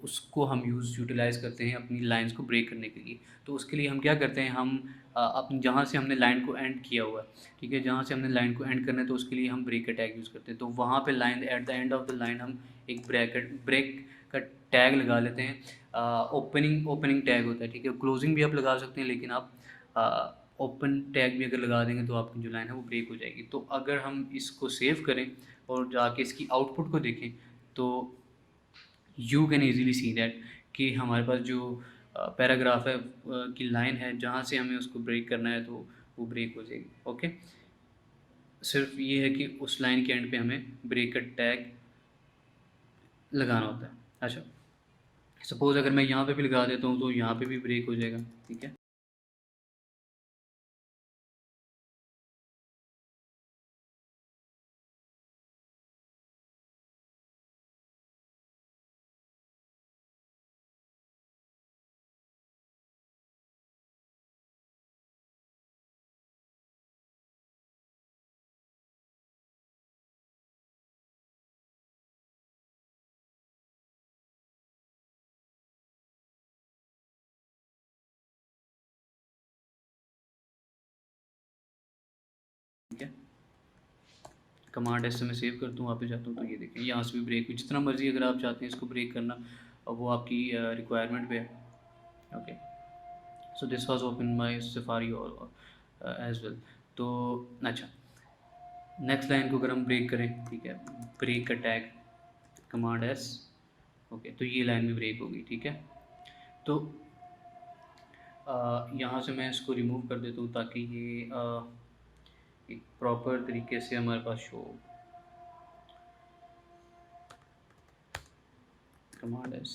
उसको हम यूटिलाइज़ करते हैं अपनी लाइन्स को ब्रेक करने के लिए। तो उसके लिए हम क्या करते हैं, हम अपनी जहाँ से हमने लाइन को एंड किया हुआ है, ठीक है? जहाँ से हमने लाइन को एंड करना है तो उसके लिए हम ब्रेक का टैग यूज़ करते हैं। तो वहाँ पे line at the end of the line हम एक ब्रेक का टैग लगा लेते हैं। ओपनिंग ओपनिंग टैग होता है, ठीक है? क्लोजिंग भी आप लगा सकते हैं, लेकिन आप ओपन टैग भी अगर लगा देंगे तो आपकी जो लाइन है वो ब्रेक हो जाएगी। तो अगर हम इसको सेव करें और जाके इसकी आउटपुट को देखें, तो you can easily see that कि हमारे पास जो पैराग्राफ है की लाइन है, जहाँ से हमें उसको ब्रेक करना है तो वो ब्रेक हो जाएगी। ओके? सिर्फ़ ये है कि उस लाइन के एंड पे हमें ब्रेक का टैग लगाना होता है। अच्छा, सपोज़ अगर मैं यहाँ पे भी लगा देता हूँ तो यहाँ पे भी ब्रेक हो जाएगा, ठीक है? ठीक है? कमांड एस से मैं सेव करता हूँ, वापस जाता हूँ तो ये देखें यहाँ से भी ब्रेक हुई। जितना मर्ज़ी अगर आप चाहते हैं इसको ब्रेक करना, वो आपकी रिक्वायरमेंट पे है। Okay? So this was open my safari और एज़ वेल। तो अच्छा, नेक्स्ट लाइन को अगर हम ब्रेक करें, ठीक है? ब्रेक का टैग कमांड एस, ओके, तो ये लाइन भी ब्रेक होगी, ठीक है? तो यहाँ से मैं इसको रिमूव कर देता हूँ ताकि ये एक प्रॉपर तरीके से हमारे पास शो हो। कमांड एस,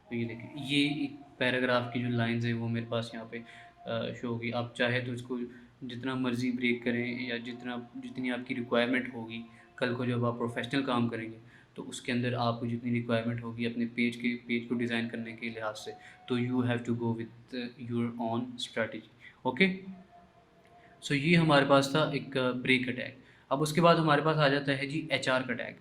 तो ये देखिए ये एक पैराग्राफ की जो लाइंस हैं वो मेरे पास यहाँ पे शो होगी। आप चाहे तो इसको जितना मर्ज़ी ब्रेक करें या जितनी आपकी रिक्वायरमेंट होगी, कल को जब आप प्रोफ़ेशनल काम करेंगे तो उसके अंदर आपको जितनी रिक्वायरमेंट होगी अपने पेज को डिज़ाइन करने के लिहाज से, तो you have to go with your own strategy. Okay? So ये हमारे पास था एक ब्रेक का टैग। अब उसके बाद हमारे पास आ जाता है जी एचआर का tag.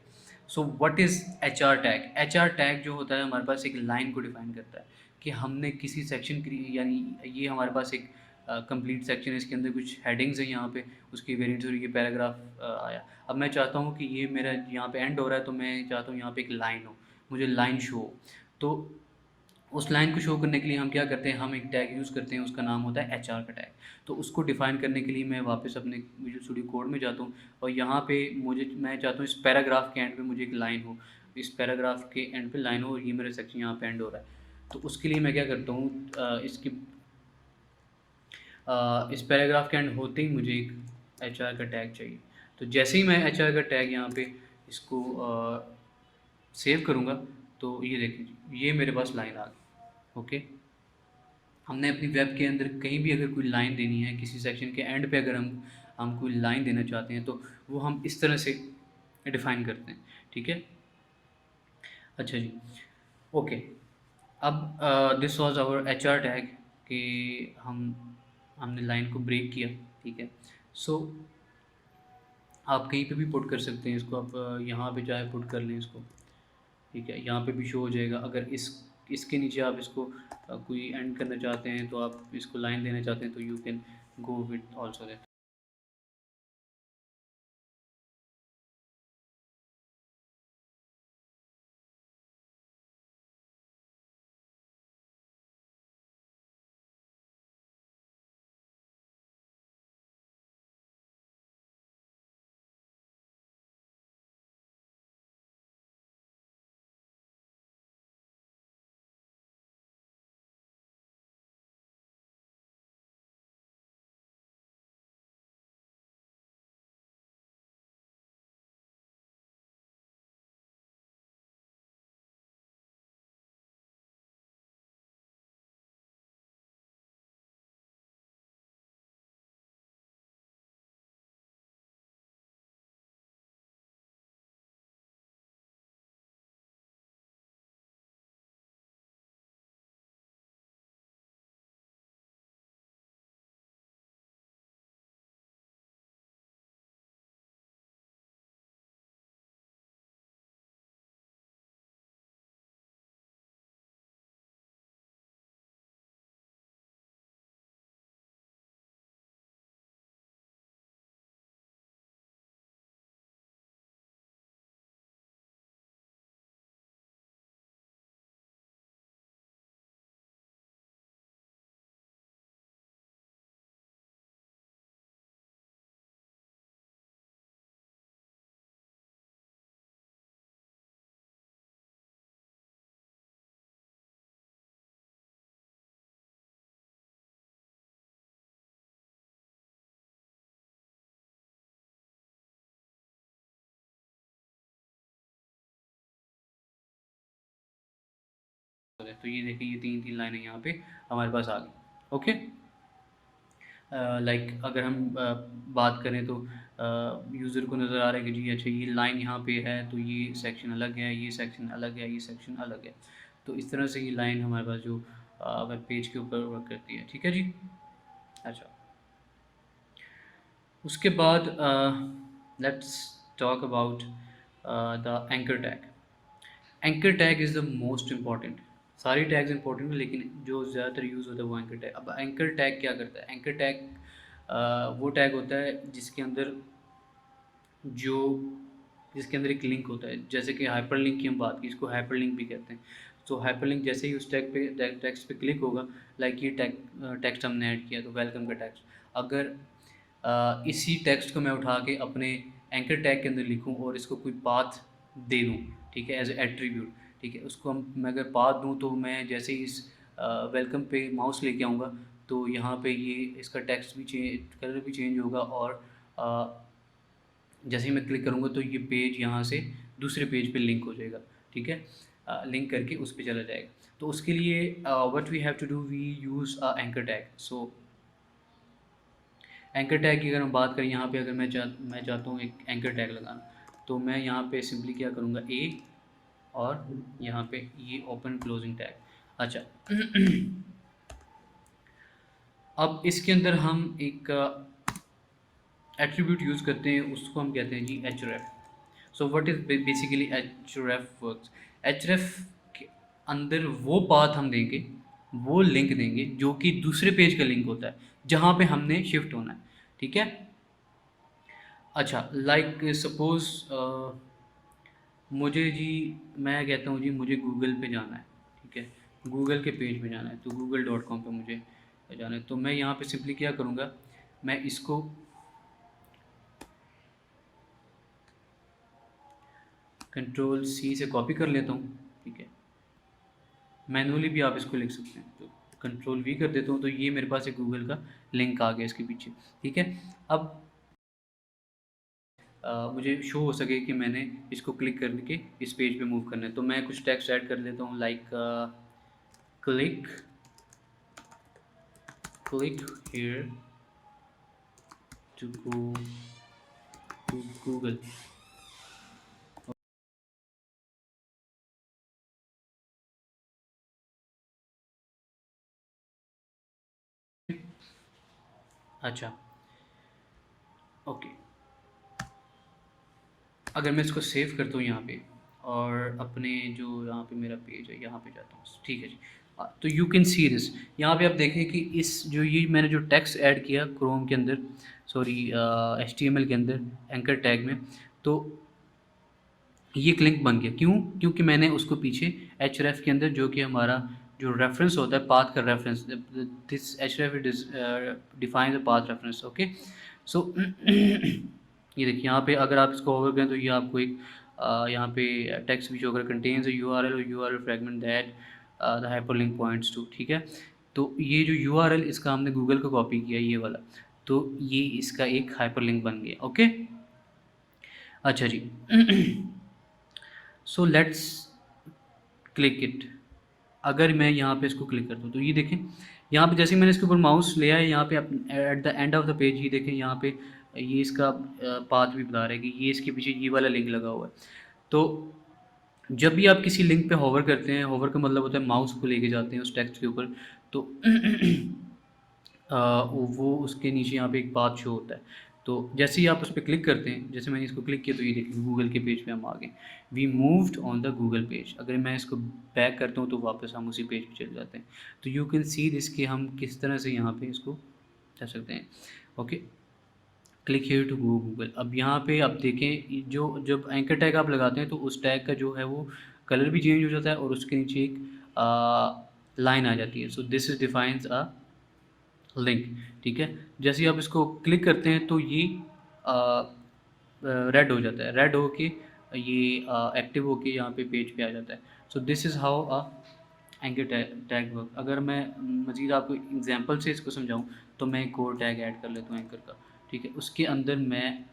So what is HR tag? HR tag जो होता है हमारे पास एक लाइन को डिफाइन करता है कि हमने किसी सेक्शन की, यानी ये हमारे पास एक कंप्लीट सेक्शन है, इसके अंदर कुछ हेडिंग्स हैं यहाँ पे, उसकी वेरिएंट्स और ये पैराग्राफ आया। अब मैं चाहता हूँ कि ये मेरा यहाँ पे एंड हो रहा है तो मैं चाहता हूँ यहाँ पे एक लाइन हो, मुझे लाइन शो हो। तो उस लाइन को शो करने के लिए हम क्या करते हैं, हम एक टैग यूज़ करते हैं, उसका नाम होता है एचआर का टैग। तो उसको डिफ़ाइन करने के लिए मैं वापस अपने विजुअल स्टूडियो कोड में जाता हूँ और यहाँ पे मैं चाहता हूँ इस पैराग्राफ के एंड पे मुझे एक लाइन हो, इस पैराग्राफ के एंड पे लाइन हो और ये मेरा सेक्शन यहाँ पे एंड हो रहा है। तो उसके लिए मैं क्या करता हूँ, इस पैराग्राफ के एंड होते ही मुझे एक एचआर का टैग चाहिए। तो जैसे ही मैं एचआर का टैग यहाँ पे इसको सेव करूँगा तो ये देखें ये मेरे पास लाइन आ गई। ओके? हमने अपनी वेब के अंदर कहीं भी अगर कोई लाइन देनी है, किसी सेक्शन के एंड पे अगर हम कोई लाइन देना चाहते हैं तो वो हम इस तरह से डिफ़ाइन करते हैं, ठीक है? अच्छा जी, ओके। अब this was our HR tag कि हमने लाइन को ब्रेक किया, ठीक है? सो आप कहीं पे भी पुट कर सकते हैं इसको, आप यहाँ पे चाहे पुट कर लें इसको, ठीक है? यहाँ पे भी शो हो जाएगा। अगर इसके नीचे आप इसको कोई एंड करना चाहते हैं तो आप इसको लाइन देना चाहते हैं तो you can go with also that. तो ये देखिए ये 3-3 लाइनें यहाँ पे हमारे पास आ गई। ओके। लाइक अगर हम बात करें तो यूज़र को नज़र आ रहा है कि जी अच्छा ये लाइन यहाँ पे है तो ये सेक्शन अलग है, ये सेक्शन अलग है, ये सेक्शन अलग है। तो इस तरह से ये लाइन हमारे पास जो वेब पेज के ऊपर वर्क करती है। ठीक है जी। अच्छा, उसके बाद let's talk about the anchor tag. Anchor tag is the most important. सारी टैग्स इंपॉर्टेंट है लेकिन जो ज़्यादातर यूज़ होता है वो एंकर टैग। अब एंकर टैग क्या करता है? एंकर टैग वो टैग होता है जो जिसके अंदर एक लिंक होता है। जैसे कि हाइपरलिंक की हम बात की, इसको हाइपरलिंक भी कहते हैं। तो हाइपरलिंक जैसे ही उस टेक्स्ट पे क्लिक होगा, लाइक ये टेक्स्ट हमने ऐड किया तो वेलकम का टेक्स्ट, अगर इसी टेक्स्ट को मैं उठा के अपने एंकर टैग के अंदर लिखूं और इसको कोई पाथ दे दूं, ठीक है, एज एट्रीब्यूट, ठीक है, उसको मैं अगर पाथ दूं तो मैं जैसे ही इस वेलकम पे माउस लेके आऊँगा तो यहाँ पे ये इसका टेक्स्ट भी कलर भी चेंज होगा और जैसे ही मैं क्लिक करूँगा तो ये पेज यहाँ से दूसरे पेज पे लिंक हो जाएगा। ठीक है, लिंक करके उस पे चला जाएगा। तो उसके लिए what we have to do, we use anchor tag. So anchor tag की अगर हम बात करें, यहाँ पे अगर मैं चाहता हूँ एक एंकर टैग लगाना, तो मैं यहाँ पे सिंपली क्या करूँगा, ए और यहाँ पे ये ओपन क्लोजिंग टैग। अच्छा अब इसके अंदर हम एक एट्रीब्यूट यूज़ करते हैं, उसको हम कहते हैं जी href। So what is basically href works. href के अंदर वो पाथ हम देंगे, वो लिंक देंगे जो कि दूसरे पेज का लिंक होता है जहाँ पे हमने शिफ्ट होना है। ठीक है। अच्छा, लाइक सपोज़ मुझे जी मैं कहता हूँ जी मुझे गूगल पे जाना है। ठीक है, गूगल के पेज पे जाना है, तो google.com पे मुझे जाना है। तो मैं यहाँ पे सिंपली क्या करूँगा, मैं इसको कंट्रोल सी से कॉपी कर लेता हूँ। ठीक है, मैनुअली भी आप इसको लिख सकते हैं, तो कंट्रोल वी कर देता हूँ तो ये मेरे पास एक गूगल का लिंक आ गया इसके पीछे। ठीक है, अब मुझे शो हो सके कि मैंने इसको क्लिक करके इस पेज पे मूव करना है, तो मैं कुछ टेक्स्ट ऐड कर लेता हूँ, like click here to go to Google. अच्छा, ओके, अगर मैं इसको सेव करता हूँ यहाँ पे और अपने जो यहाँ पे मेरा पेज है यहाँ पे जाता हूँ, ठीक है जी। तो यू कैन सी दिस, यहाँ पे आप देखें कि इस जो ये मैंने जो टेक्स्ट ऐड किया क्रोम के अंदर, सॉरी HTML के अंदर एंकर टैग में, तो ये एक लिंक बन गया। क्यों? क्योंकि मैंने उसको पीछे href के अंदर जो कि हमारा जो रेफरेंस होता है, पाथ का reference, this href defines the path reference. Okay, so ये देखिए यहाँ पे अगर आप इसको ओवर करें तो ये आपको एक यहाँ पे टेक्स्ट भी शो कर, कंटेन्स अ यूआरएल और URL fragment that the hyperlink points to. ठीक है, तो ये जो यूआरएल इसका हमने गूगल का कॉपी किया ये वाला, तो ये इसका एक हाइपरलिंक बन गया। ओके, अच्छा जी सो लेट्स क्लिक इट। अगर मैं यहाँ पे इसको क्लिक करता हूँ तो ये देखें, यहाँ पे जैसे ही मैंने इसके ऊपर माउस लिया है, यहाँ पे at the end of the page ये देखें, यहाँ पे ये इसका पाथ भी बता रहा है कि ये इसके पीछे ये वाला लिंक लगा हुआ है। तो जब भी आप किसी लिंक पे होवर करते हैं, होवर का मतलब होता है माउस को लेके जाते हैं उस टेक्स्ट के ऊपर, तो वो उसके नीचे यहाँ पे एक पाथ शो होता है। तो जैसे ही आप उस पर क्लिक करते हैं, जैसे मैंने इसको क्लिक किया तो ये देखिए गूगल के पेज पे हम आ गए, we moved on the Google page. अगर मैं इसको बैक करता हूँ तो वापस हम उसी पेज पे चले जाते हैं। तो यू कैन सी दिस कि हम किस तरह से यहाँ पे इसको कर सकते हैं। Okay, click here to go Google. अब यहाँ पे आप देखें, जो जब एंकर टैग आप लगाते हैं तो उस टैग का जो है वो कलर भी चेंज हो जाता है और उसके नीचे एक लाइन आ जाती है। So this is defines a link. ठीक है, जैसे ही आप इसको क्लिक करते हैं तो ये रेड हो जाता है, रेड हो के ये एक्टिव होके यहाँ पे पेज पे आ जाता है। So this is how a anchor tag work. अगर मैं मज़ीद आपको एग्जांपल से इसको समझाऊँ तो मैं एक और टैग ऐड कर लेता हूँ एंकर का। ठीक है, उसके अंदर मैं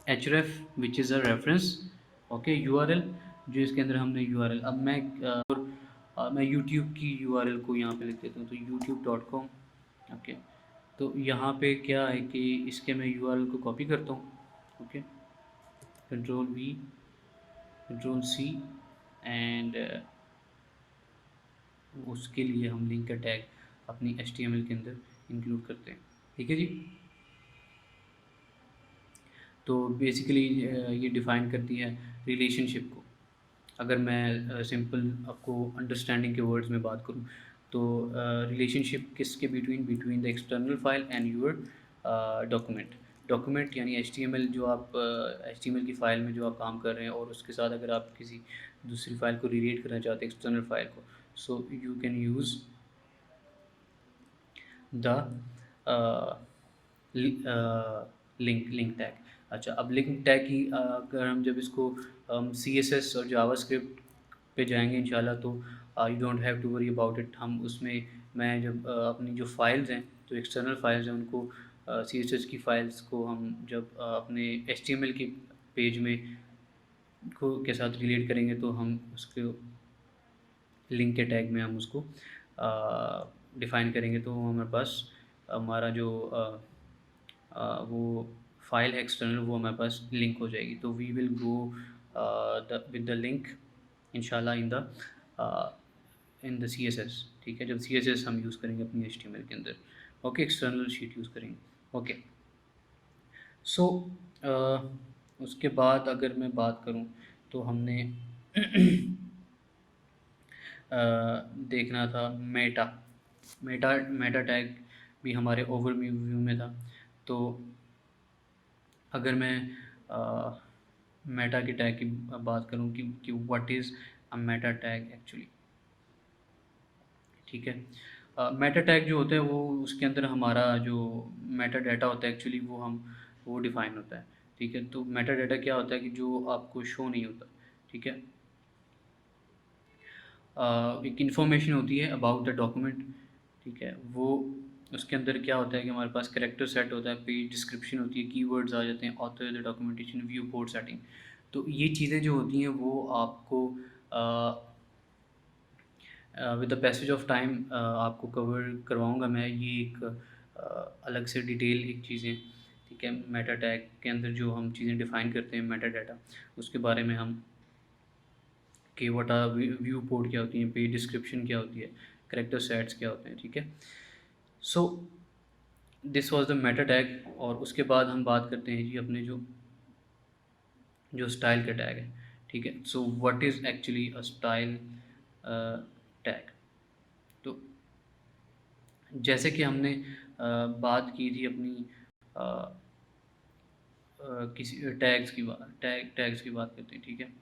href which is a reference, okay, URL, जो इसके अंदर हमने यूआरएल, अब मैं मैं यूट्यूब की यूआरएल को यहाँ पे लिख देता हूँ, तो youtube.com। ओके, तो यहाँ पे क्या है कि इसके मैं यूआरएल को कॉपी करता हूँ। Okay, control V, control C, and उसके लिए हम लिंक का टैग अपनी HTML के अंदर इंक्लूड करते हैं। ठीक है जी। तो बेसिकली ये डिफ़ाइन करती है रिलेशनशिप को। अगर मैं सिंपल आपको अंडरस्टैंडिंग के वर्ड्स में बात करूँ, तो रिलेशनशिप किसके between, between the external file and your document. Document यानी HTML, जो आप HTML की फ़ाइल में जो आप काम कर रहे हैं, और उसके साथ अगर आप किसी दूसरी फ़ाइल को रिलेट करना चाहते हैं, एक्सटर्नल फाइल को, so you can use the link tag. अच्छा, अब लिंक टैग की अगर हम जब इसको CSS और जावास्क्रिप्ट पे जाएंगे इंशाल्लाह, तो you don't have to worry about it. हम उसमें, मैं जब अपनी जो फाइल्स हैं, जो एक्सटर्नल फाइल्स हैं, उनको CSS की फ़ाइल्स को हम जब अपने HTML के पेज में को के साथ रिलेट करेंगे, तो हम उसको लिंक के टैग में हम उसको डिफ़ाइन करेंगे, तो हमारे पास हमारा जो वो फाइल है एक्सटर्नल, वो हमारे पास लिंक हो जाएगी। तो we will go the with the link इंशाल्लाह इन द CSS। ठीक है, जब CSS हम यूज़ करेंगे अपनी HTML के अंदर। ओके, एक्सटर्नल शीट यूज़ करेंगे। ओके, सो उसके बाद अगर मैं बात करूँ, तो हमने देखना था मेटा। मेटा टैग भी हमारे ओवरव्यू में था। तो अगर मैं मेटा के टैग की बात करूँ कि what is a Meta tag actually. ठीक है, मेटा टैग जो होता है, वो उसके अंदर हमारा जो मेटा डाटा होता है एक्चुअली, वो डिफ़ाइन होता है। ठीक है, तो मेटा डाटा क्या होता है कि जो आपको शो नहीं होता। ठीक है, एक इन्फॉर्मेशन होती है अबाउट द डॉक्यूमेंट। ठीक है, वो उसके अंदर क्या होता है कि हमारे पास कैरेक्टर सेट होता है, पेज डिस्क्रिप्शन होती है, कीवर्ड्स आ जाते हैं, author, the documentation, view port setting. तो ये चीज़ें जो होती हैं, वो आपको with the passage of time आपको कवर करवाऊँगा मैं। ये एक अलग से डिटेल एक चीज़ें। ठीक है, मेटा टैग के अंदर जो हम चीज़ें डिफ़ाइन करते हैं, मेटा डाटा, उसके बारे में हम, कि व्हाट आर व्यू पोर्ट क्या होती है, पेज डिस्क्रिप्शन क्या होती है, कैरेक्टर सेट्स क्या होते हैं। ठीक है, so this was the Meta tag. और उसके बाद हम बात करते हैं जी अपने जो जो स्टाइल का टैग है। ठीक है, so what is actually a style tag. तो जैसे कि हमने बात की थी अपनी अ, किसी टैग्स की बात करते हैं। ठीक है,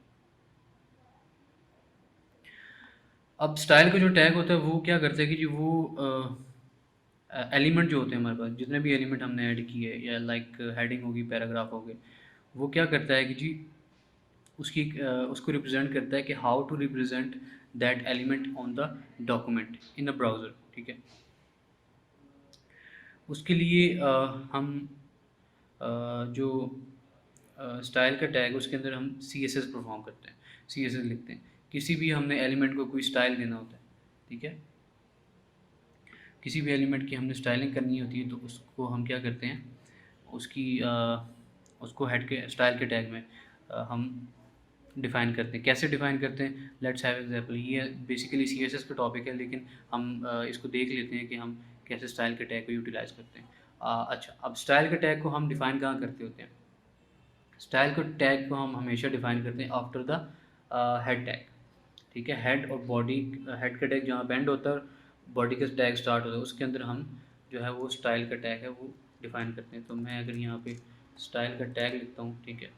अब स्टाइल का जो टैग होता है, वो क्या करता है कि जी वो एलिमेंट जो होते हैं हमारे पास, जितने भी एलिमेंट हमने ऐड किए, या लाइक हेडिंग होगी, पैराग्राफ हो गए, वो क्या करता है कि जी उसको रिप्रेजेंट करता है कि how to represent that element on the document in the browser. ठीक है, उसके लिए हम जो स्टाइल का टैग, उसके अंदर हम CSS परफॉर्म करते हैं, CSS लिखते हैं। किसी भी हमने एलिमेंट को कोई स्टाइल देना होता है। ठीक है, किसी भी एलिमेंट की हमने स्टाइलिंग करनी होती है, तो उसको हम क्या करते हैं, उसकी उसको हेड के स्टाइल के टैग में हम डिफ़ाइन करते हैं। कैसे डिफ़ाइन करते हैं, लेट्स हैव एग्जांपल। ये बेसिकली CSS का टॉपिक है, लेकिन हम इसको देख लेते हैं कि हम कैसे स्टाइल के टैग को यूटिलाइज़ करते हैं। अच्छा, अब स्टाइल के टैग को हम डिफ़ाइन कहाँ करते होते हैं? स्टाइल को टैग को हम हमेशा डिफ़ाइन करते हैं आफ्टर द हेड टैग। ठीक है, हेड और बॉडी, हेड का टैग जहाँ बैंड होता है, बॉडी का टैग स्टार्ट होता है, उसके अंदर हम जो है वो स्टाइल का टैग है वो डिफ़ाइन करते हैं। तो मैं अगर यहाँ पे स्टाइल का टैग लिखता हूँ। ठीक है,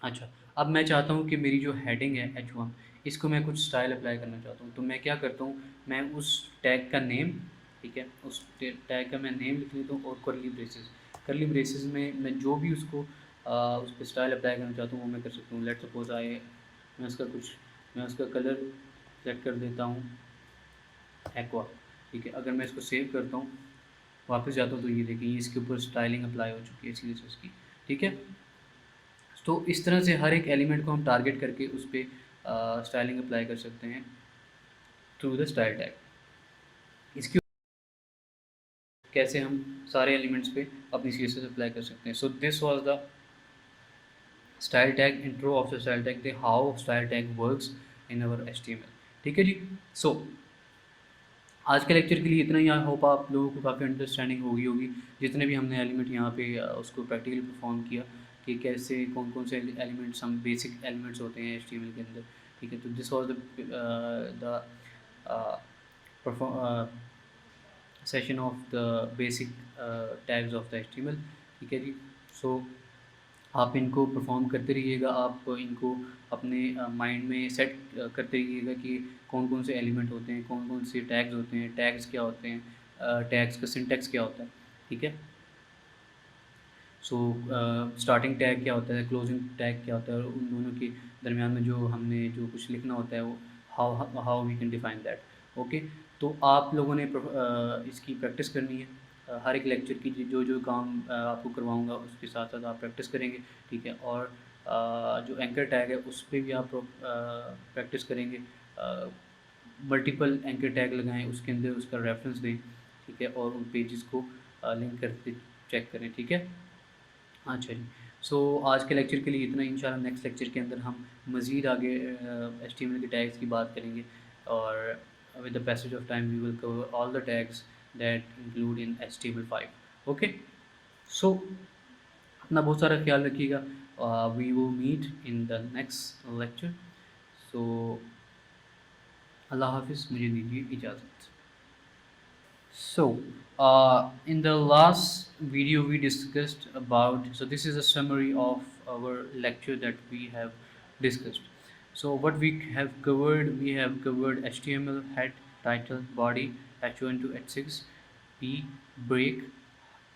अच्छा, अब मैं चाहता हूँ कि मेरी जो हेडिंग है H1, इसको मैं कुछ स्टाइल अप्लाई करना चाहता हूँ। तो मैं क्या करता हूँ, मैं उस टैग का नेम, ठीक है, उस टैग का मैं नेम लिख लेता हूँ, और करली ब्रेसेस में मैं जो भी उसको उस पर स्टाइल अप्लाई करना चाहता हूँ, वो मैं कर सकता हूँ। लेट सपोज मैं उसका कुछ मैं उसका कलर सेट कर देता हूँ एक्वा। ठीक है, अगर मैं इसको सेव करता हूँ, वापस जाता हूँ, तो ये देखिए इसके ऊपर स्टाइलिंग अप्लाई हो चुकी है CSS की। ठीक है, तो इस तरह से हर एक एलिमेंट को हम टारगेट करके उस पर स्टाइलिंग अप्लाई कर सकते हैं। Through the style tag. इसकी कैसे हम सारे एलिमेंट्स पे अपनी सीएसएस अप्लाई कर सकते हैं। So this was the style tag intro of the style tag, the how style tag works in our HTML. ठीक है जी। सो आज के लेक्चर के लिए इतना ही। आई होप आप लोगों को काफ़ी अंडरस्टैंडिंग होगी होगी जितने भी हमने एलिमेंट यहाँ पे उसको प्रैक्टिकली परफॉर्म किया कि कैसे कौन कौन से एलिमेंट्स, हम बेसिक एलिमेंट्स होते हैं एचटीएमएल के अंदर। ठीक है, तो this was the session of the basic tags of the HTML. ठीक है जी। सो आप इनको परफॉर्म करते रहिएगा, आप इनको अपने माइंड में सेट करते रहिएगा कि कौन कौन से एलिमेंट होते हैं, कौन कौन से टैग्स होते हैं, टैग्स क्या होते हैं, टैग्स का सिंटैक्स क्या होता है। ठीक है। सो स्टार्टिंग टैग क्या होता है, क्लोजिंग टैग क्या होता है, और उन दोनों के दरमियान में जो हमने जो कुछ लिखना होता है वो how how we can define that. Okay. तो आप लोगों ने इसकी प्रैक्टिस करनी है। हर एक लेक्चर की जो जो काम आपको करवाऊंगा उसके साथ साथ आप प्रैक्टिस करेंगे। ठीक है। और जो एंकर टैग है उस पर भी आप प्रैक्टिस करेंगे। मल्टीपल एंकर टैग लगाएं, उसके अंदर उसका रेफरेंस दें। ठीक है। और उन पेजेस को लिंक करके चेक करें। ठीक है। अच्छा जी। सो आज के लेक्चर के लिए इतना ही। इंशाल्लाह नेक्स्ट लेक्चर के अंदर हम मज़ीद आगे एचटीएमएल के टैग्स की बात करेंगे, और with the passage of time we will cover all the tags that include in HTML5। Okay. So अपना बहुत सारा ख्याल रखिएगा। We will meet in the next lecture. So अल्लाह हाफिज़, मुझे दीजिए इजाज़त। So, in the last video we discussed about, so this is a summary of our lecture that we have discussed. So what we have covered HTML, head, title, body, H1 to H6, P, break,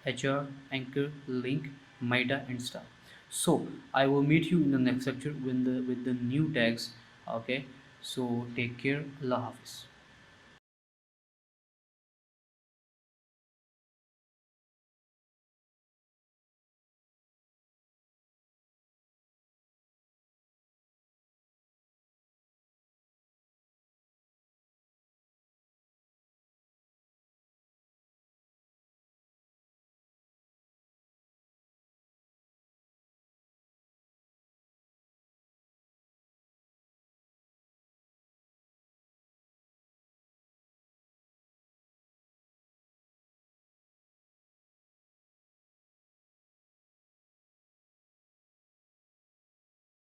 HR, anchor, link, meta, and star. So I will meet you in the next lecture with the new tags. Okay. So take care. Allah Hafiz.